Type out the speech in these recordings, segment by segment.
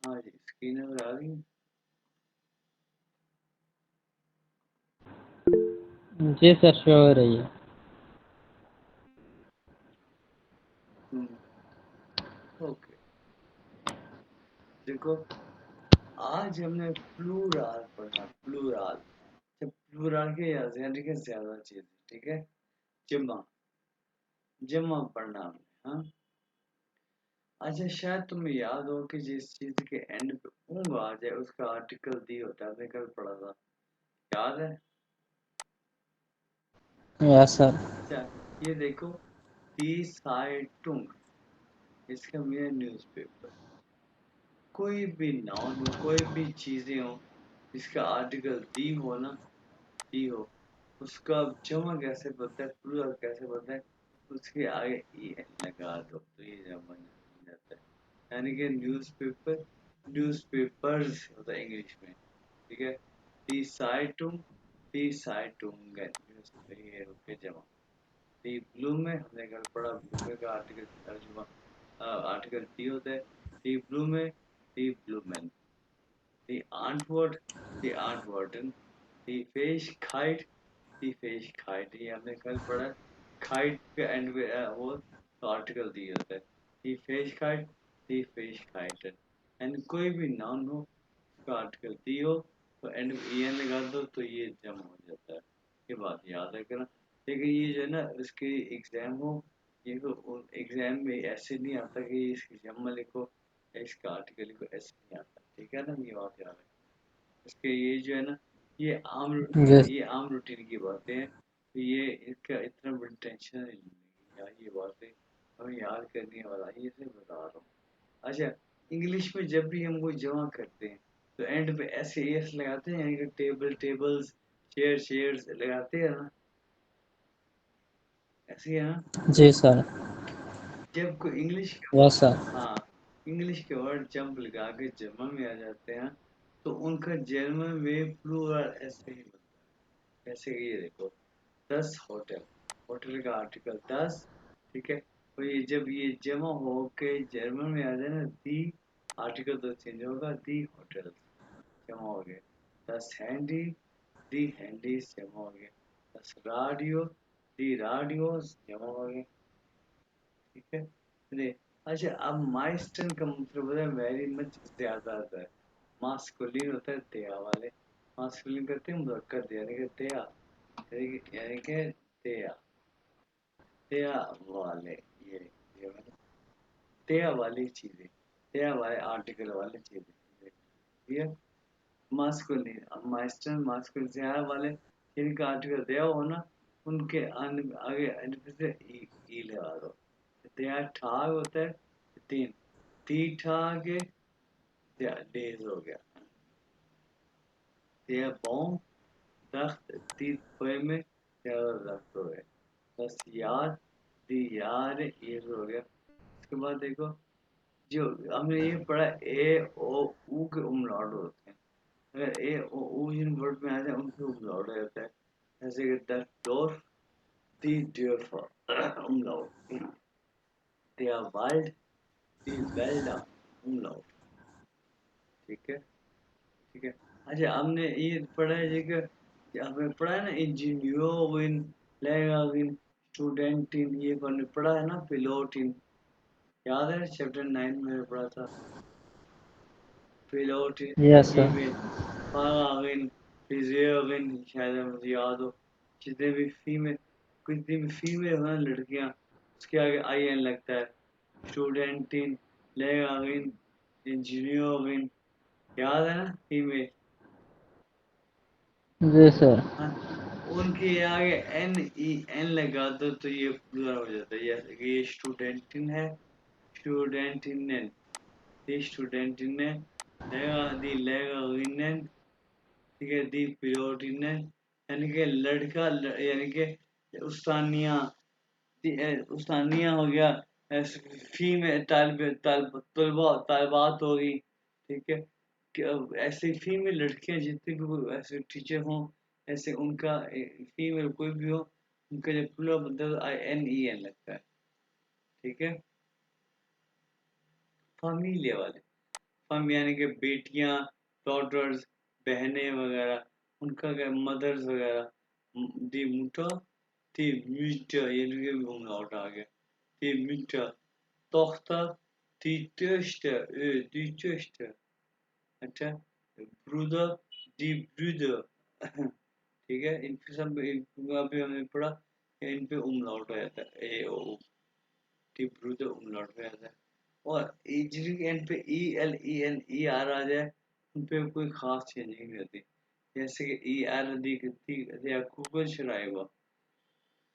हाँ जी, स्क्रीन नज़र आ रही है? जी सर, शो हो रही है। ओके, देखो आज हमने प्लूराल पढ़ना, प्लूराल। जब प्लूराल के यानी कि ज्यादा चीज, ठीक है। जमा, जमा पढ़ना हमने, हाँ। अच्छा, शायद तुम्हें याद हो कि जिस चीज के एंड पे ऊंग आ जाए उसका आर्टिकल दी होता है, हमने कल पढ़ा था, याद है? Yes sir. अच्छा, ये देखो, दी साइटुंग, इसका मीनिंग न्यूज़पेपर। कोई भी नाउन हो, कोई भी चीजें हो जिसका आर्टिकल दी हो ना, दी हो, उसका जमा कैसे बनता है, प्लूरल कैसे बनता है, उसके आगे ई एन लगा दो तो ये जमा बन जाता है। यानी कि न्यूज़पेपर, न्यूज़पेपर्स होता है इंग्लिश में, ठीक है। दी साइटुंग, दी साइटुंगन, ये रुके जमा। दी ब्लू में हमने कल पढ़ा, ब्लू में का आर्टिकल तर्जुमा, आर्टिकल डी होता है। दी ब्लू में, दी ब्लू मैन। दी आंटवर्ड, दी आंटवर्डन। दी फेशखाइट, दी फेशखाइट, ये हमने कल पढ़ा। खाइट के एंड में वो तो आर्टिकल दी होता है। दी फेशखाइट, दी फेशखाइटन। एंड कोई भी नाउन हो उसका आर्टिकल दी हो तो एंड में ई एन लगा दो तो ये जम हो जाता है। ये बात याद रखना। लेकिन ये जो है ना, उसके एग्जाम हो, ये तो एग्जाम में ऐसे नहीं आता कि इसकी जम्मा लिखो या इसका आर्टिकल लिखो, ऐसे नहीं आता, ठीक है ना, ये बात याद है। इसके ये जो है ना, ये आम रूटीन, जी। ये आम रूटीन की बातें हैं, तो ये इसका इतना बड़ी टेंशन नहीं लेनी यार, ये बातें हमें याद करने वाला ये से बता रहा हूँ। अच्छा, इंग्लिश में जब भी हम कोई जमा करते हैं तो एंड पे ऐसे एस लगाते हैं, यानी कि टेबल टेबल्स, चेयर चेयर्स लगाते हैं ना, ऐसे ही है ना। जी सर। जब कोई इंग्लिश के यस सर। हाँ, इंग्लिश के वर्ड जंप लगा के जर्मन में आ जाते हैं तो उनका जर्मन में प्लूरल ऐसे ही बनता है। जैसे कि ये देखो, 10 होटल, होटल का आर्टिकल 10, ठीक है। तो ये जब ये जमा हो के जर्मन में आ जाए ना, दी, आर्टिकल तो चेंज होगा, दी होटल जमा हो गए। 10 हैंडी, दी हैंडीज जमा हो गए। 10 रेडियो, दी रेडियोस जमा हो गए, ठीक है। चलिए, अच्छा, अब माइस्टन का मतलब होता है वेरी मच, ज्यादा होता है। मास्कुलिन होता है दया वाले, मास्कुलिन करते हैं मुज़क्कर यानी कि दया, यानी कि दया, दया वाले, ये वाला दया वाली चीजें, दया वाले आर्टिकल वाली चीजें, ठीक है। मास्कुलिन, अब माइस्टन मास्कुलिन दया वाले जिनका आर्टिकल दया हो ना, उनके आगे एंड पे से ई लगा दो। दया ठाग होता है 3, ती ठाग, डेज हो गया। दया बॉम, तख्त, ती पोए में रख हो गए। बस याद, दी यार, ये हो गया। उसके बाद देखो, जो हमने ये पढ़ा, ए ओ ऊ के उमलाट होते हैं। अगर ए ओ ऊ जिन वर्ड में आ जाए उनके उमलाट हो जाता है। जैसे कि द डोर, दी डोर umlaut, der Wald, die Wälder umlaut, ठीक है, ठीक है। अच्छा, हमने ये पढ़ा है जी कि हमने पढ़ा है ना, इंजीनियरिंग, लैंगिक, स्टूडेंटिन, ये हमने पढ़ा है ना, पिलोटिन, याद है चैप्टर 9 में पढ़ा था। पिलोटिन यस सर। फीमेल, पागागिन, फिजियोगिन, शायद मुझे याद हो। जितने भी फीमेल, कितनी भी फीमेल हो ना लड़कियां, उसके आगे आई एन लगता है। स्टूडेंटिन, लैंगिक, इंजीनियरिंग, याद है ना, फीमेल, जी सर। हाँ। उनके आगे एन ई एन लगा दो तो ये प्लूरल हो जाता है। जैसे कि ये स्टूडेंटिन है, स्टूडेंटिनन, दी स्टूडेंटिनन, लेगा दी लेगाविनन, ठीक है, दी पिलोटिनन, यानी कि लड़का यानी कि उस्तानिया, उस्तानिया हो गया, फीमेल तलबा तलबात होगी, ठीक है। ऐसे फीमेल लड़कियां जितने भी ऐसे टीचर हों, ऐसे उनका फीमेल कोई भी हो, उनका जब प्लूरल बनता है तो आई एन ई एन लगता है, ठीक है। फामिलिया वाले, हम यानी कि बेटियां, डॉटर्स, बहनें वगैरह, उनका क्या मदर्स वगैरह। दी मुटर, दी mütter, यानी कि घुमलाउट आ गया। दी mütter, Tochter, die Töchter, die Töchter। अच्छा, ब्रूदर, दी ब्रूदर। ठीक है, इन पे सब अभी हमने पढ़ा कि इन पे umlaut हो जाता है, ए ओ, दी ब्रूदर umlaut हो जाता है। और जिनके एंड पे E L E N E R आ जाए, उन पे कोई खास चेंजिंग नहीं होती। जैसे कि ई आर दी या गूगल छराएगा,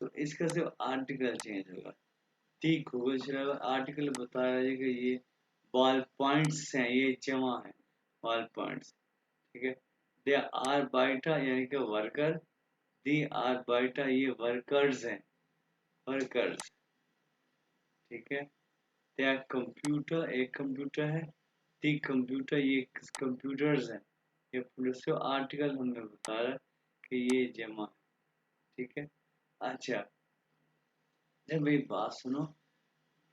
तो इसका सिर्फ आर्टिकल चेंज होगा। दी गूगल छराएगा, आर्टिकल बता रहा है कि ये बॉल पॉइंट्स हैं, ये जमा है बॉल पॉइंट्स। ठीक है, दे आर बाइटा यानी कि वर्कर, दी आर बाइटा ये वर्कर्स हैं, वर्कर्स। ठीक है, दे आर कंप्यूटर एक कंप्यूटर है, दी कंप्यूटर ये कंप्यूटर्स हैं। ये प्लस आर्टिकल हमें बता रहा है कि ये जमा है। ठीक है, अच्छा, जब मेरी बात सुनो,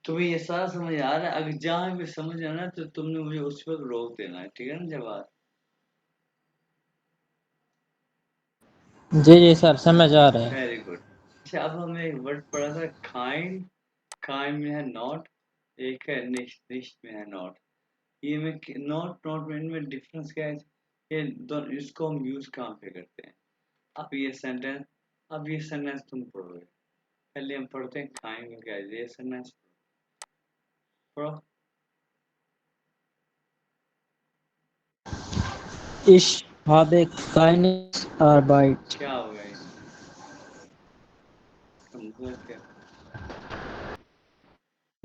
तुम्हें ये सारा समझ आ रहा है? अगर जहाँ भी समझ आना है तो तुमने मुझे उस वक्त रोक देना है, ठीक है ना जवाब? जी जी सर, समझ आ रहा है। Very good. अच्छा, अब हमने एक वर्ड पढ़ा था काइंड, काइंड में है नॉट, एक है निश्ट, निश्ट में है नॉट। ये में नॉट नॉट में इनमें डिफरेंस क्या है? ये दोनों इसको हम यूज कहाँ पे करते हैं? अब ये सेंटेंस तुम पढ़ोगे। पहले हम पढ़ते हैं काइंड में क्या है, ये सेंटेंस पढ़ो। Ich habe keine Arbeit। क्या होगा ये? इसका मतलब क्या?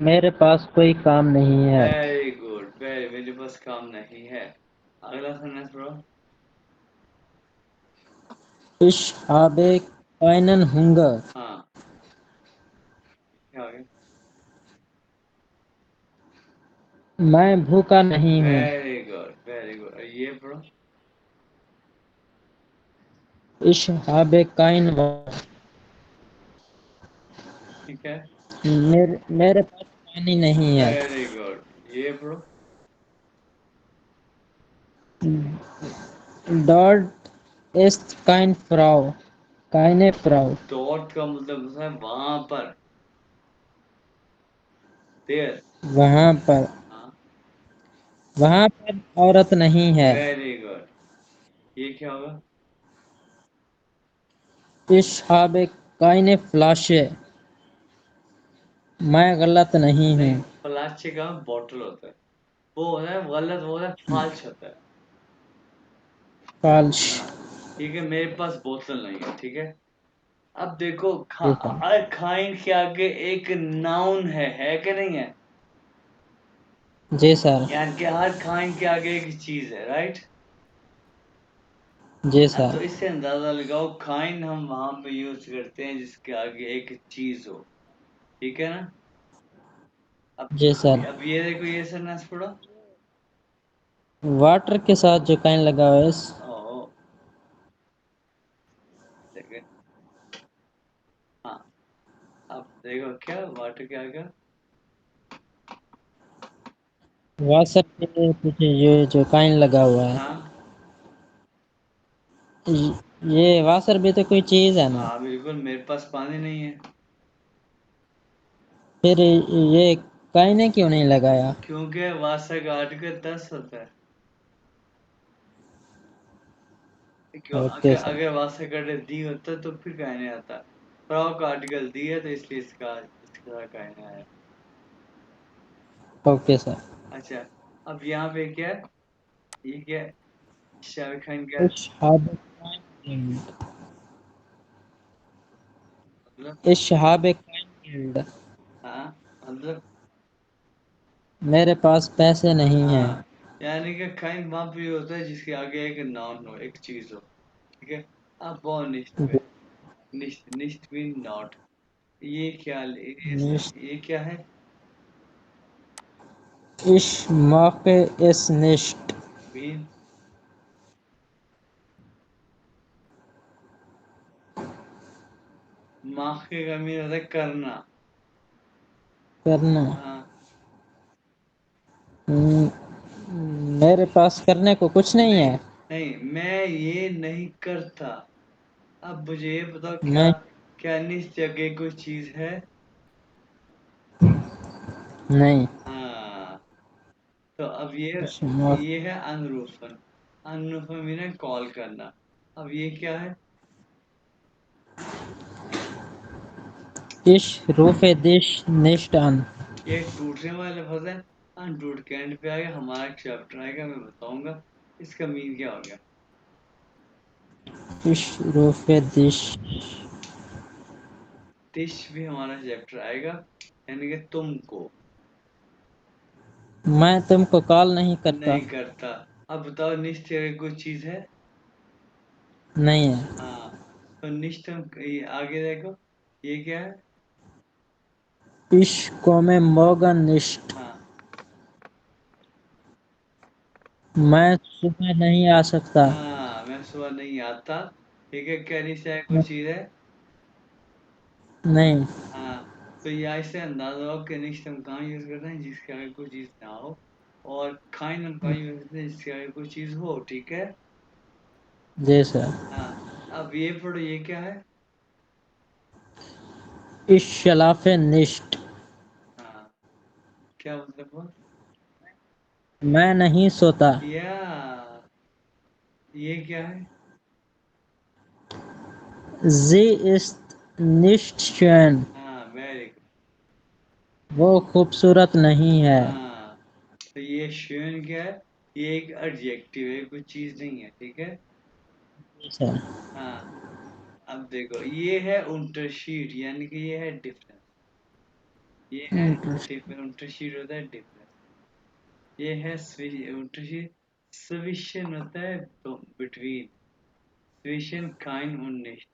मेरे पास कोई काम नहीं है। वेरी गुड, वेरी, मेरे पास काम नहीं है। अगला सेंटेंस पढ़ो। Ich habe keinen Hunger। हाँ, क्या हो गया? मैं भूखा नहीं हूँ। Very good, very good. ये पढ़ो। Ich habe kein Wasser। ठीक है, मेरे पास पानी नहीं है। Very good. ये पढ़ो। Dort ist kein Frau। keine Frau। Dot का मतलब होता है वहां पर, देयर। वहाँ पर, हाँ, वहाँ पर औरत नहीं है। Very good. ये क्या होगा? Ich habe keine Flasche। मैं गलत नहीं हूँ। नहीं, प्लास्टिक का बॉटल होता है, वो होता है गलत, वो होता है फाल्स होता है। falsch। हाँ, ठीक है, मेरे पास बोतल नहीं है। ठीक है, अब देखो जी सर। खाइन के आगे एक नाउन है कि नहीं है? जी सर। यानी कि हर खाइन के आगे एक चीज है, राइट? जी अब सर। तो इससे अंदाजा लगाओ, खाइन हम वहां पे यूज करते हैं जिसके आगे एक चीज हो। ठीक है ना? अब जी सर। अब ये देखो, ये सेंटेंस पढ़ो। वाटर के साथ जो काइन लगा हुआ है ओ, सेकंड। हाँ, अब देखो क्या वाटर के आगे। वाटर के पीछे ये जो काइन लगा हुआ है, हाँ ये वाटर भी तो कोई चीज है ना। हाँ, बिल्कुल, मेरे पास पानी नहीं है। फिर ये काइने क्यों नहीं लगाया। क्योंकि वासा का आर्टिकल 10 होता है। क्यों, ओके अगर सर। अगर वासा का दी होता तो फिर कहने आता। फ्रॉक का आर्टिकल दी है तो इसलिए इसका कहने आया। Okay sir. अच्छा, अब यहाँ पे क्या है? ये क्या है? शाहरुख खान क्या है? Ich habe kein Geld। मतलब, Ich habe kein Geld। हाँ, मतलब, मेरे पास पैसे नहीं हैं। हाँ, यानी कि खाइन वहां पे होता है जिसके आगे एक नाउन हो, एक चीज हो। ठीक है, अब वो निश्चित पे, निश्चित, निश्चित मीन नॉट। ये क्या, Nicht। ये क्या है? Ich mache es nicht। Mean, माखे का मीन होता है करना। करना। हाँ, न- मेरे पास करने को कुछ नहीं नहीं है। नहीं, मैं ये नहीं करता। अब मुझे ये बताओ, क्या मैं क्या निस जगह कोई चीज है? नहीं। हाँ, तो अब इश ये है अनरूफन। अनरूफन मीन कॉल करना। अब ये क्या है? रूफे दिश निश्ट अन। ये टूटने वाला लफ्ज है। अनटूट के एंड पे आ गया, हमारा एक चैप्टर आएगा, मैं बताऊंगा इसका मीन क्या हो गया। इश रूफे दिश। तिश भी हमारा चैप्टर आएगा, यानी कि तुमको। मैं तुमको कॉल नहीं करता। नहीं करता। अब बताओ, निश्चय अगर कोई चीज है? नहीं है। हाँ, तो निश्चय ये आगे देखो, ये क्या है? इश कोमे मोगन निश्ट। हाँ मैं सुबह नहीं आ सकता। हाँ, मैं सुबह नहीं आता। ठीक है, क्या निश्चय कोई चीज है? नहीं। हाँ, तो ये इससे अंदाजा हो कि निश्चय हम कहाँ यूज कर रहे हैं, जिसके आगे कोई चीज ना हो। और खाइन हम कहाँ यूज करते हैं, जिसके आगे कोई चीज हो। ठीक है। जी सर। हाँ, अब ये पढ़ो, ये क्या है? इश शलाफे निश्ट। हाँ, क्या मतलब हुआ? मैं नहीं सोता। या, ये क्या है? जी ist nicht schön। हाँ, वेरी गुड। वो खूबसूरत नहीं है। हाँ, तो ये श्योन क्या है? ये एक एडजेक्टिव है, कोई चीज नहीं है। ठीक है। जी सर। हाँ, अब देखो, ये है unterschied, यानी कि ये है डिफरेंस। ये है डिफरेंस। unterschied होता है डिफरेंस। ये है unterschied। swischen होता है तो between. zwischen kein und nicht।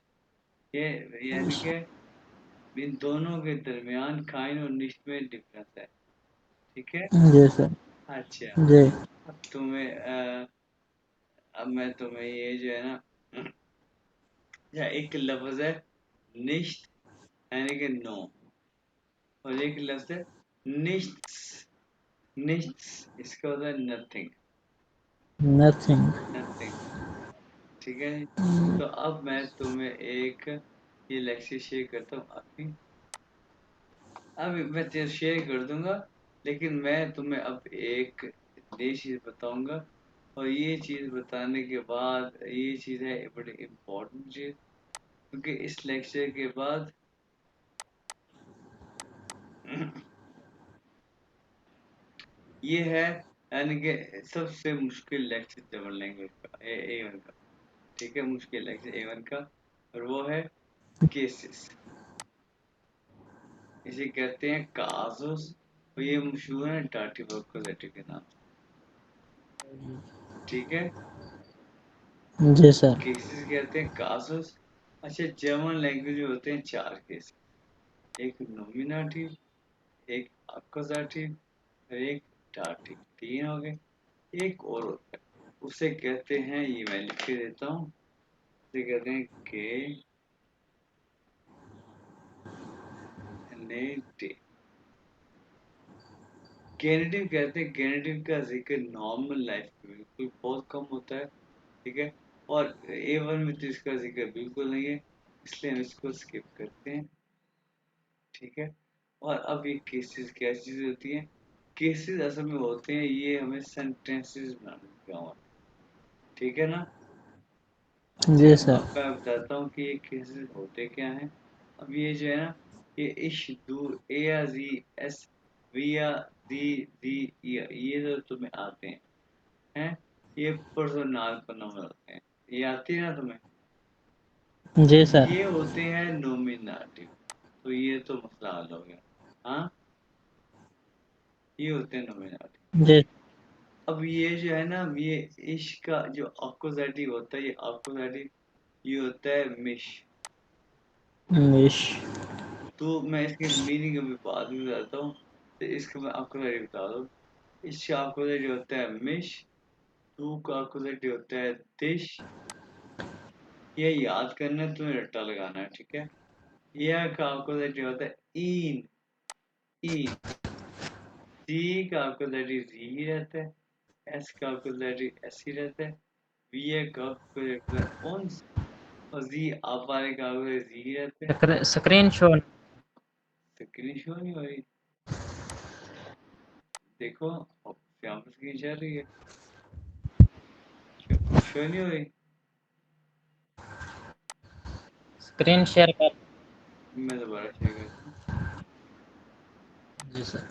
ये यानी कि इन दोनों के दरमियान काइन और निश्ट में डिफरेंस है। ठीक है। जी सर। अच्छा, जी। अब तुम्हें अब मैं तुम्हें ये जो है ना, या एक लफ्ज है निश्त, यानी कि नो। और एक लफ्ज है निश्त्स। निश्त्स इसका होता है नथिंग। नथिंग। नथिंग। ठीक है। तो अब मैं तुम्हें एक ये लेक्चर शेयर करता हूँ अभी। अब मैं तेरे शेयर कर दूंगा, लेकिन मैं तुम्हें अब एक नई चीज बताऊंगा। और ये चीज बताने के बाद, ये चीज है बड़ी इम्पोर्टेंट चीज, क्योंकि इस लेक्चर के बाद ये है, यानी कि सबसे मुश्किल लेक्चर जर्मन लैंग्वेज का, A1 का। ठीक है, मुश्किल लेक्चर A1 का। और वो है केसेस। इसे कहते हैं काजुस। और ये मशहूर है डार्टी वर्कोजेटिव के नाम से। ठीक है। जी सर। केसेस कहते हैं काजुस। अच्छा, जर्मन लैंग्वेज में होते हैं चार केस। एक नोमिनेटिव, एक अक्यूजेटिव, और एक डार्टिव। तीन हो गए। एक और होता है, उसे कहते हैं, ये मैं लिख के देता हूँ, उसे कहते हैं गेनेटिव। गेनेटिव कहते हैं, गेनेटिव का जिक्र नॉर्मल लाइफ में बिल्कुल बहुत कम होता है। ठीक है। और A1 में तो इसका जिक्र बिल्कुल नहीं है, इसलिए हम इसको स्किप करते हैं। ठीक है। और अब ये केसेस क्या चीज होती है? केसेस असल में होते हैं, ये हमें सेंटेंसेस बनाने में काम आते हैं। ठीक है ना? अच्छा, जी सर। अब मैं बताता हूँ कि ये केसेस होते क्या हैं। अब ये जो है ना, ये इश, दू, ए या जी, एस, वी या दी, दी, ये जो तुम्हें आते हैं, ये पर्सनल प्रोनाउन होते हैं। ये आती है ना तुम्हें? जी सर। ये होते हैं नोमिनेटिव। तो ये तो मसला हल हो गया। हाँ, ये होते हैं नोमिनेटिव। जी। अब ये जो है ना, ये इश का जो अक्यूजेटिव होता है, ये अक्यूजेटिव ये होता है मिश। इंग्लिश। तो मैं इसकी मीनिंग अभी बाद में बताता हूँ, तो इसका मैं अक्यूजेटिव बता दूँ। इसका अक्यूजेटिव होता है मिश। टू का अक्यूजेटिव होता है दिश। ये याद करना है, तुम्हें रट्टा लगाना है। ठीक है। यह का अक्यूजेटिव होता है इन। इन। सी का अक्यूजेटिव जी ही रहता है। एस का कैलकुलेटर ऐसे ही रहता है, वी ए का कैलकुलेटर ऑन्स, और जी आप वाले कैलकुलेटर जी रहते हैं। स्क्रीन शो स्क्रीन शो नहीं हो रही, देखो यहाँ पर स्क्रीन चल रही है, शो नहीं हो रही। स्क्रीन शेयर कर। मैं दोबारा शेयर करता हूँ। जी सर।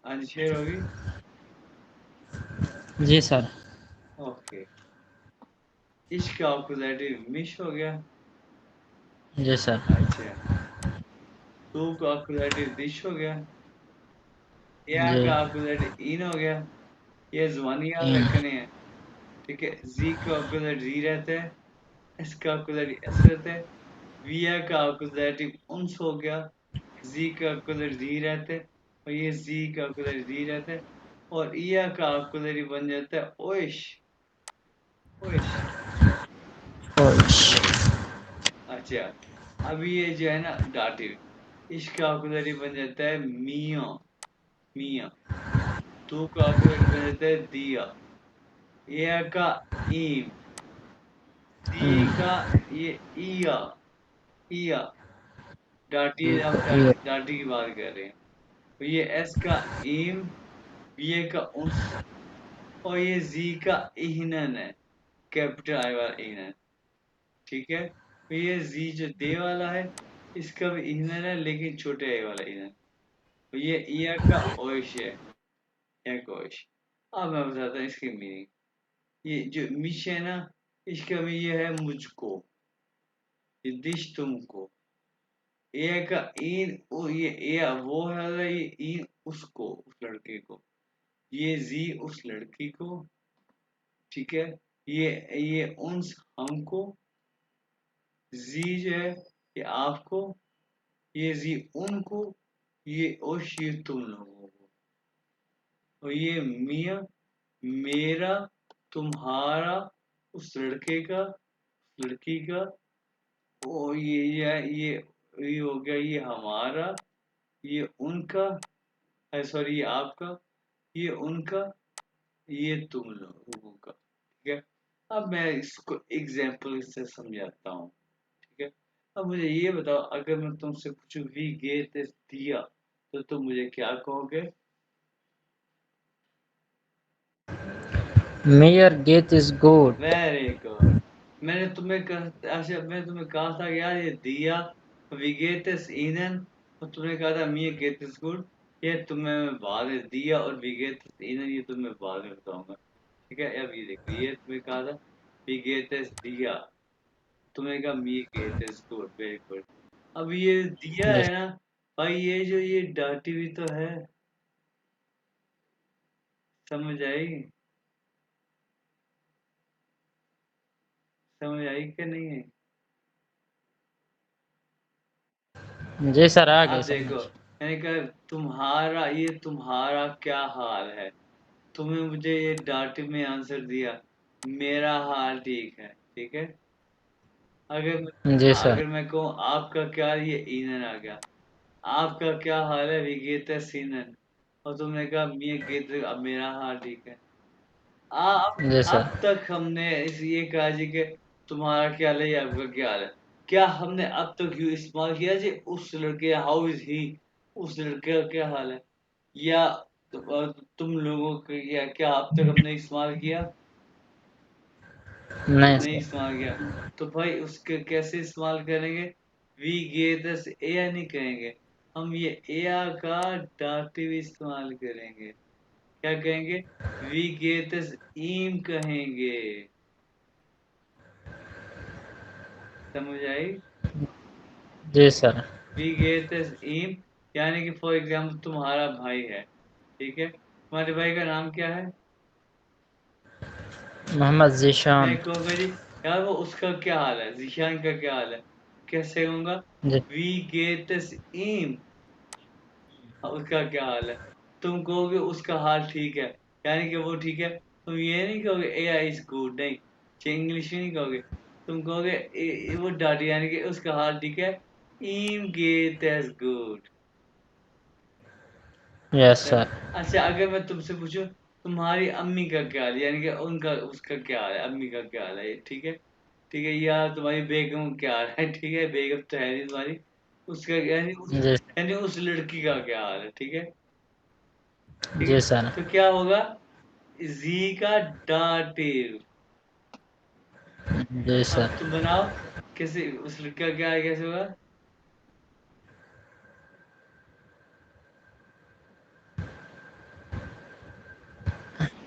आज शेयर होगी। जी सर। ओके, इश्क कैलकुलेटर मिस हो गया। जी सर। अच्छा, तू कैलकुलेटर दिश हो गया, या जी। कैलकुलेटर इन हो गया। ये ज़ुबानी याद रखने हैं, ठीक है। जी कैलकुलेटर जी रहता है, एस कैलकुलेटर एस रहता है, वी कैलकुलेटर उन्स हो गया, जी कैलकुलेटर जी रहता है, और ये जी कैलकुलेटर जी रहता है, और ई कैलकुलेटर बन जाता है ओइश, ओइश, ओश। ओइश। अच्छा, अब ये जो है ना दाटिव, इस कैलकुलेटर बन जाता है मियाँ, मियाँ। तू कैलकुलेटर बन जाता है दिया, ए का ईम, दी का ये ईया, ईया। डाटी, हम डाटी की बात कर रहे हैं। तो ये एस का ईम, बी का उस, और ये जी का इहनन है, कैपिटल आई वाला इहनन, ठीक है। तो ये जी जो दे वाला है, इसका भी इहनन है लेकिन छोटे आई वाला इहनन। तो ये इया का ओइश है, या कोइश। अब मैं बताता हूँ इसकी मीनिंग। ये जो मिश है ना, इसका भी ये है मुझको, ये दिश तुमको। ए का इन, ये ए वो है, ये इन उसको, उस लड़के को, ये जी उस लड़की को, ठीक है। ये उन्स हमको, जी जो है ये आपको, ये जी उनको, ये ओश ये तुम लोगों को, और ये मियाँ मेरा, तुम्हारा, उस लड़के का, लड़की का, ओ ये हो गया, ये हमारा, ये उनका, सॉरी ये आपका, ये उनका, ये तुम लोगों का, ठीक है। अब मैं इसको एग्जाम्पल से समझाता हूँ, ठीक है। अब मुझे ये बताओ, अगर मैं तुमसे पूछूं वी गेट दिस दिया, तो तुम मुझे क्या कहोगे? Mayor gate is good. Very good. मैंने तुम्हें कहा था यार, ये दिया वी गेट दिस ईनन, और तुमने कहा था मी गेट दिस गुड। ये तुम्हें मैं बाद में दिया और वी गेट दिस ईनन, ये तुम्हें बाद में बताऊंगा, ठीक है। अब ये देखो, ये तुम्हें कहा था वी गेट दिस दिया, तुमने कहा मी get this good, very good. अब ये दिया है ना भाई, ये जो ये डाटी हुई तो है, समझ आई? समझ आई कि नहीं है? जी सर, आ गए अब देखो, समझ। मैंने कहा तुम्हारा, ये तुम्हारा क्या हाल है, तुमने मुझे ये डाटे में आंसर दिया, मेरा हाल ठीक है, ठीक है। जी सर। अगर मैं कहूँ आपका क्या, ये ईनन आ गया, आपका क्या हाल है, विगेता सीनन, और तुमने कहा मैं गेत, अब मेरा हाल ठीक है। अब जी सर। अब तक हमने इस ये कहा जी कि तुम्हारा क्या हाल है या आपका क्या हाल है, क्या हमने अब तक यूं इस्तेमाल किया जी उस लड़के, हाउ इज ही, उस लड़के का क्या हाल है, या तुम लोगों के, या क्या अब तक हमने इस्तेमाल किया? नहीं नहीं सर। इस्तेमाल किया। तो भाई उसके कैसे इस्तेमाल करेंगे? वी गेट अस एयर नहीं कहेंगे, हम ये एयर का दाटिव इस्तेमाल करेंगे। क्या कहेंगे? वी गेट अस ईम कहेंगे। समझ आई? जी सर। वी गेट अस ईम, यानी कि फॉर एग्जाम्पल तुम्हारा भाई है, ठीक है। तुम्हारे भाई का नाम क्या है? मोहम्मद मैं जीशान। कहूँगा जी यार वो उसका क्या हाल है, जीशान का क्या हाल है, कैसे कहूँगा? जी। वी गेट अस ईम, उसका क्या हाल है। तुम कहोगे उसका हाल ठीक है, यानी कि वो ठीक है। तुम ये नहीं कहोगे ए आई इज गुड, नहीं, इंग्लिश में नहीं कहोगे। तुम कहोगे वो डाटी, यानी कि उसका हाल ठीक है, ईम गेट इज गुड, यस सर। अच्छा, अगर मैं तुमसे पूछूं तुम्हारी अम्मी का क्या हाल है, यानी कि उनका उसका क्या हाल है, अम्मी का क्या हाल है, ठीक है, ठीक है, या तुम्हारी बेगम क्या हाल है, ठीक है, बेगम तो है नहीं तुम्हारी, उसका जी। यानी उस लड़की का क्या हाल है, ठीक है, ठीक है, जी सर। तो क्या होगा, जी का दाटिव। जी अब सर। तुम बनाओ, कैसे उस लड़की का क्या है, कैसे होगा,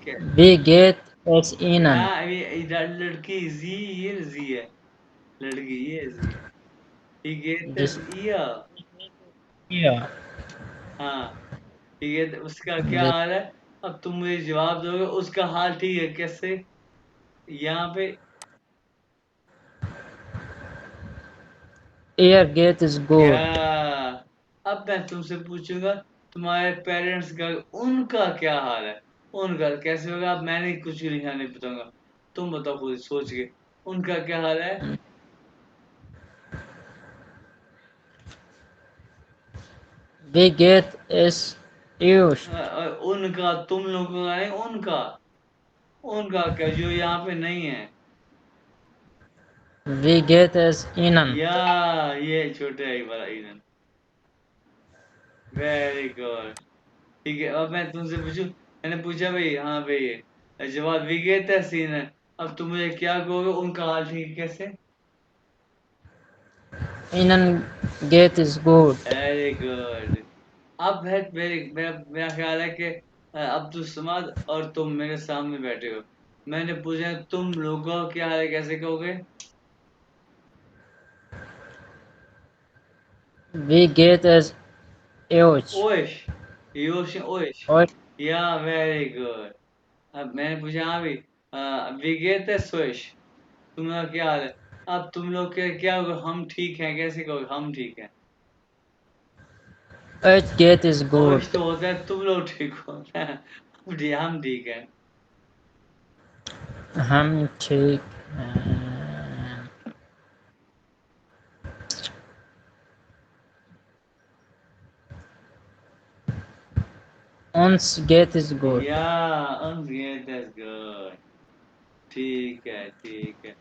क्या, वी गेट एस इनन। हाँ ये लड़की जी, ये जी है, लड़की ये जी, ठीक है, जी तस सर। इया, या। हाँ, ठीक है, तो उसका क्या जी। हाल है, अब तुम मुझे जवाब दोगे उसका हाल, ठीक है, कैसे, यहाँ पे, एयर गेट इज या, गुड। अब मैं तुमसे पूछूंगा तुम्हारे पेरेंट्स का, उनका क्या हाल है, उनका कैसे होगा, अब मैंने कुछ लिखा नहीं बताऊंगा, तुम बताओ खुद सोच के, उनका क्या हाल है, वी गेट एस यूज। उनका, तुम लोगों का नहीं, उनका, उनका क्या जो यहाँ पे नहीं है, वी गेट एस इनन। या, ये छोटे आई वाला ईंधन, वेरी गुड, ठीक है, अब मैं तुमसे पूछूं, मैंने पूछा भाई, हाँ भाई, जवाब विगेत है सीन है, अब तुम मुझे क्या कहोगे उनका हाल, ठीक है, कैसे, इनन गेट इज गुड। वेरी गुड, अब है मेरा मेरा ख्याल है कि अब्दुल समाद और तुम मेरे सामने बैठे हो, मैंने पूछा तुम लोगों का क्या हाल है, कैसे कहोगे, वी गेट एस यूज। ओश, योश ओश, और या, वेरी गुड, अब मैंने पूछा, हाँ भाई, विगेत है सोश, तुम्हारा क्या हाल है, अब तुम लोग के क्या होगा, हम ठीक हैं, कैसे कहोगे हम ठीक हैं, एच गेट इज होश गुड। तो होता है तुम लोग ठीक हो, हम ठीक हैं, हम ठीक हैं। ons gate is good. Yeah, that's good, ठीक है, ठीक है,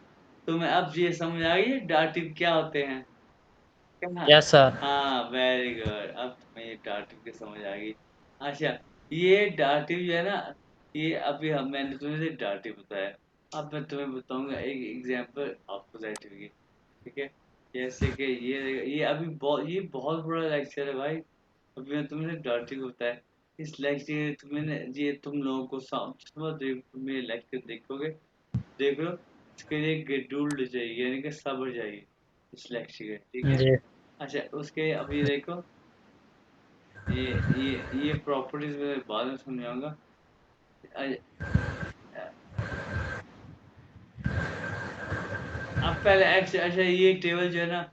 तुम्हें अब ये समझ आ गई डाटिव क्या होते हैं, क्या, यस सर। हाँ, वेरी गुड, अब तुम्हें ये डाटिव की समझ आ गई, अच्छा, ये डाटिव जो है ना, ये अभी हम मैंने तुम्हें डाटिव बताया, अब मैं तुम्हें बताऊंगा एक एग्जांपल अपोजिटिव की, ठीक है, जैसे कि ये अभी बहुत बड़ा लेक्चर है भाई, अभी मैं तुमने डाटिव बताया, इस लेक्चर तुमने ये तुम लोगों को तुम मेरे लेक्चर देखोगे, देख लो, इसके लिए शेड्यूल्ड चाहिए, यानी कि सब्र चाहिए इस लेक्चर के, ठीक है, जी। अच्छा, उसके अभी देखो, ये ये प्रॉपर्टीज मैं बाद में समझाऊंगा, अ- अ- अब पहले अच्छा, ये टेबल जो है ना,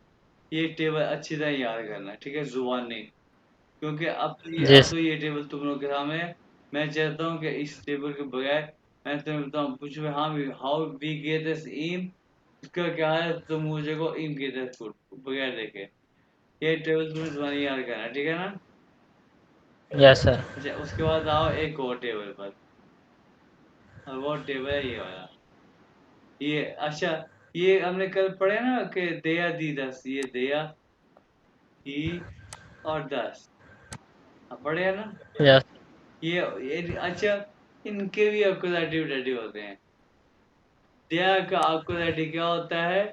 ये टेबल अच्छी तरह याद करना है, ठीक है, जुबान नहीं, क्योंकि जी। अब तो ये टेबल तुम लोग के सामने है, मैं चाहता हूँ कि इस टेबल के बगैर मैं तुम्हें बताऊँ, पूछो हाँ भी, हाउ वी गेट दिस ईम, इसका क्या है, तुम मुझे को ईम गेट दिस फूड बगैर देखे, ये टेबल तुम्हें तुम्हारी याद करना है, ठीक है ना, यस सर। अच्छा, उसके बाद आओ एक और टेबल पर, और वो टेबल है ये वाला, ये, अच्छा, ये हमने कल पढ़े ना कि दया दी दस, ये दया ही और दस, पढ़े है ना, यस। ये अच्छा, इनके भी अकुजाटिव डाटिव होते हैं, दया का अकुजाटिव क्या होता है,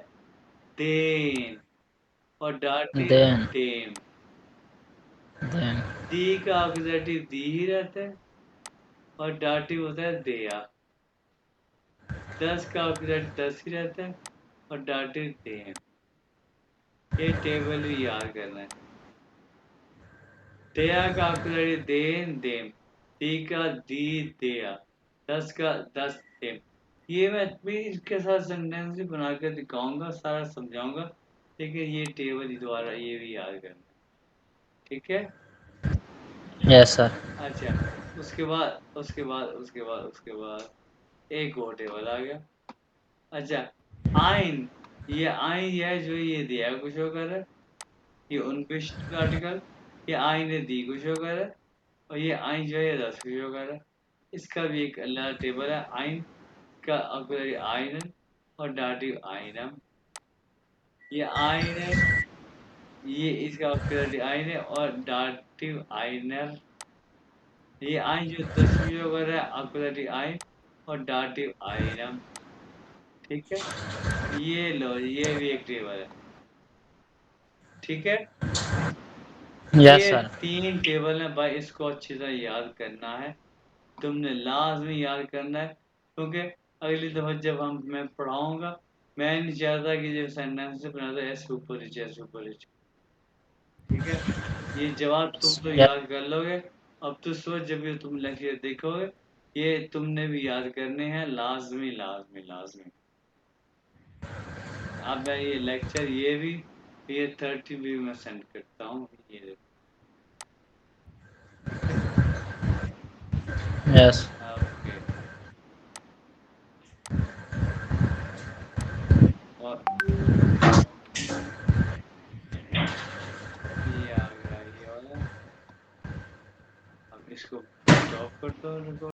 देन, और डाटिव देन। देम, देन। दी का अकुजाटिव दी ही रहता है, और डाटिव होता है दया, दस का अकुजाटिव दस ही रहता है, और डाटिव देम, ये टेबल भी याद करना है, दया का अकुजाटिव देन देम, दी का दी दया, दस का दस देम, ये मैं भी इसके साथ सेंटेंस भी बना कर दिखाऊंगा, सारा समझाऊंगा, लेकिन ये टेबल द्वारा ये भी याद करना, ठीक है, यस सर। अच्छा, उसके बाद एक और टेबल आ गया, अच्छा, आइन, ये आइन है जो ये दिया कुछ होकर है, ये 29 आर्टिकल, ये आइन दी कुछ होकर है, और ये आइन जो है ये 10 की वगैरह। इसका भी एक अलग टेबल है, आइन का ऑक्सिलरी आयन और डाटिव आयनम। ये आयन है, ये इसका ऑक्सिलरी आयन है और डाटिव आयनर। ये आयन जो 10वीं वगैरह है ऑक्सिलरी आयन और डाटिव आयनम। ठीक है, ये लो, ये भी एक टेबल है। ठीक है, यस ये सर। 3 टेबल है भाई, इसको अच्छी तरह याद करना है। तुमने लाजमी याद करना है, क्योंकि अगली दफा जब मैं पढ़ाऊंगा, मैं नहीं चाहता कि जब सेंटेंस से बनाता ऐसे ऊपर नीचे ऐसे ऊपर नीचे। ठीक है, ये जवाब तुम तो यस याद कर लोगे। अब तो सोच, जब ये तुम लेक्चर देखोगे, ये तुमने भी याद करने हैं, लाजमी लाजमी लाजमी। अब मैं ये लेक्चर ये 30 भी मैं सेंड करता हूँ, ये देखो। ठीक है, यस। ओके। और ये आ गया ये वाला। अब इसको स्टॉप कर दो।